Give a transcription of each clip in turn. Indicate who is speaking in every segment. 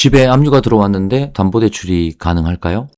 Speaker 1: 집에 압류가 들어왔는데 담보대출이 가능할까요?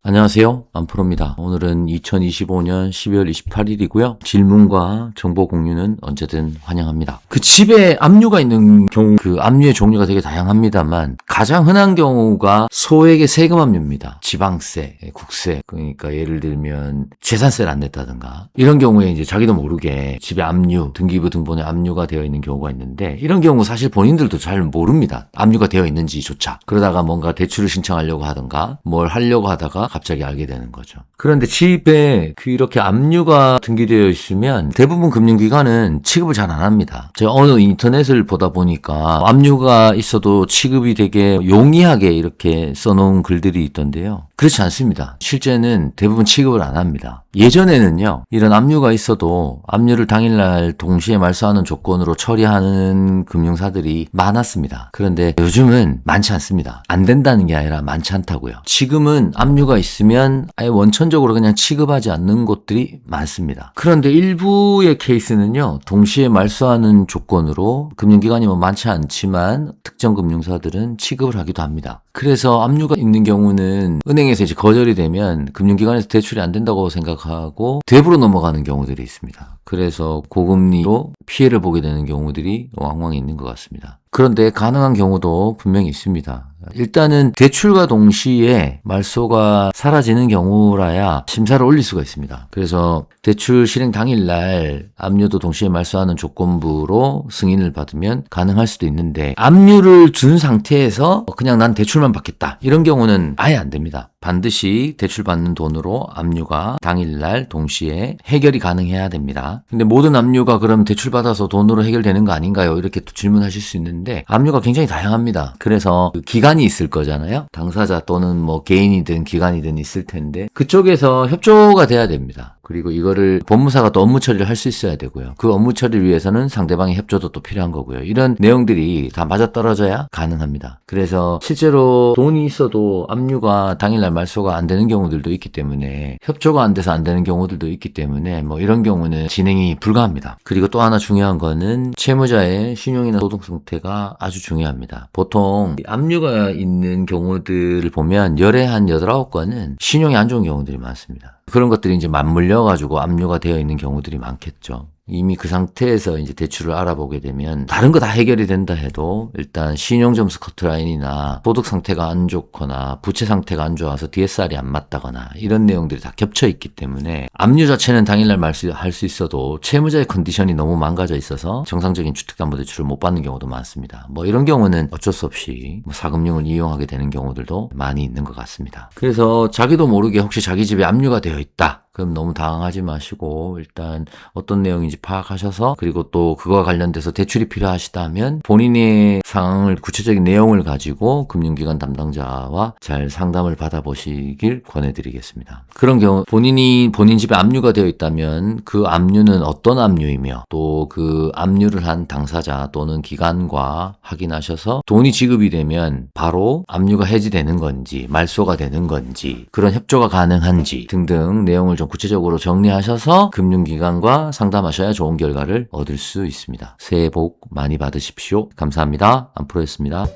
Speaker 1: 안녕하세요. 안프로입니다. 오늘은 2025년 12월 28일이고요. 질문과 정보 공유는 언제든 환영합니다. 그 집에 압류가 있는 경우, 그 압류의 종류가 되게 다양합니다만 가장 흔한 경우가 소액의 세금 압류입니다. 지방세, 국세, 그러니까 예를 들면 재산세를 안 냈다든가 이런 경우에 이제 자기도 모르게 집에 압류, 등기부 등본에 압류가 되어 있는 경우가 있는데 이런 경우 사실 본인들도 잘 모릅니다. 압류가 되어 있는지조차. 그러다가 뭔가 대출을 신청하려고 하든가 뭘 하려고 하다가 갑자기 알게 되는 거죠. 그런데 집에 이렇게 압류가 등기되어 있으면 대부분 금융기관은 취급을 잘 안 합니다. 제가 어느 인터넷을 보다 보니까 압류가 있어도 취급이 되게 용이하게 이렇게 써놓은 글들이 있던데요. 그렇지 않습니다. 실제는 대부분 취급을 안 합니다. 예전에는요, 이런 압류가 있어도 압류를 당일날 동시에 말소하는 조건으로 처리하는 금융사들이 많았습니다. 그런데 요즘은 많지 않습니다. 안 된다는 게 아니라 많지 않다고요. 지금은 압류가 있으면 아예 원천적으로 그냥 취급하지 않는 곳들이 많습니다. 그런데 일부의 케이스는요, 동시에 말소하는 조건으로 금융기관이 많지 않지만 특정 금융사들은 취급을 하기도 합니다. 그래서 압류가 있는 경우는 은행에서 이제 거절이 되면 금융기관에서 대출이 안 된다고 생각하고 대부로 넘어가는 경우들이 있습니다. 그래서 고금리로 피해를 보게 되는 경우들이 왕왕 있는 것 같습니다. 그런데 가능한 경우도 분명히 있습니다. 일단은 대출과 동시에 말소가 사라지는 경우라야 심사를 올릴 수가 있습니다. 그래서 대출 실행 당일날 압류도 동시에 말소하는 조건부로 승인을 받으면 가능할 수도 있는데 압류를 준 상태에서 그냥 난 대출만 받겠다 이런 경우는 아예 안 됩니다. 반드시 대출 받는 돈으로 압류가 당일날 동시에 해결이 가능해야 됩니다. 근데 모든 압류가 그럼 대출 받아서 돈으로 해결되는 거 아닌가요? 이렇게 또 질문하실 수 있는데 압류가 굉장히 다양합니다. 그래서 그 기간이 있을 거잖아요. 당사자 또는 뭐 개인이든 기관이든 있을 텐데 그쪽에서 협조가 돼야 됩니다. 그리고 이거를 법무사가 또 업무 처리를 할 수 있어야 되고요. 그 업무 처리를 위해서는 상대방의 협조도 또 필요한 거고요. 이런 내용들이 다 맞아떨어져야 가능합니다. 그래서 실제로 돈이 있어도 압류가 당일날 말소가 안 되는 경우들도 있기 때문에 협조가 안 돼서 안 되는 경우들도 있기 때문에 뭐 이런 경우는 진행이 불가합니다. 그리고 또 하나 중요한 거는 채무자의 신용이나 소득 상태가 아주 중요합니다. 보통 압류가 있는 경우들을 보면 열에 한 8, 9건은 신용이 안 좋은 경우들이 많습니다. 그런 것들이 이제 맞물려가지고 압류가 되어 있는 경우들이 많겠죠. 이미 그 상태에서 이제 대출을 알아보게 되면 다른 거 다 해결이 된다 해도 일단 신용점수 커트라인이나 소득 상태가 안 좋거나 부채 상태가 안 좋아서 DSR이 안 맞다거나 이런 내용들이 다 겹쳐 있기 때문에 압류 자체는 당일날 말소할 수 있어도 채무자의 컨디션이 너무 망가져 있어서 정상적인 주택담보대출을 못 받는 경우도 많습니다. 뭐 이런 경우는 어쩔 수 없이 사금융을 이용하게 되는 경우들도 많이 있는 것 같습니다. 그래서 자기도 모르게 혹시 자기 집에 압류가 되어 있다. 그럼 너무 당황하지 마시고 일단 어떤 내용인지 파악하셔서 그리고 또 그거와 관련돼서 대출이 필요하시다면 본인의 상황을 구체적인 내용을 가지고 금융기관 담당자와 잘 상담을 받아보시길 권해드리겠습니다. 그런 경우 본인 집에 압류가 되어 있다면 그 압류는 어떤 압류이며 또 그 압류를 한 당사자 또는 기관과 확인하셔서 돈이 지급이 되면 바로 압류가 해지되는 건지 말소가 되는 건지 그런 협조가 가능한지 등등 내용을 좀 구체적으로 정리하셔서 금융기관과 상담하셔야 좋은 결과를 얻을 수 있습니다. 새해 복 많이 받으십시오. 감사합니다. 안프로였습니다.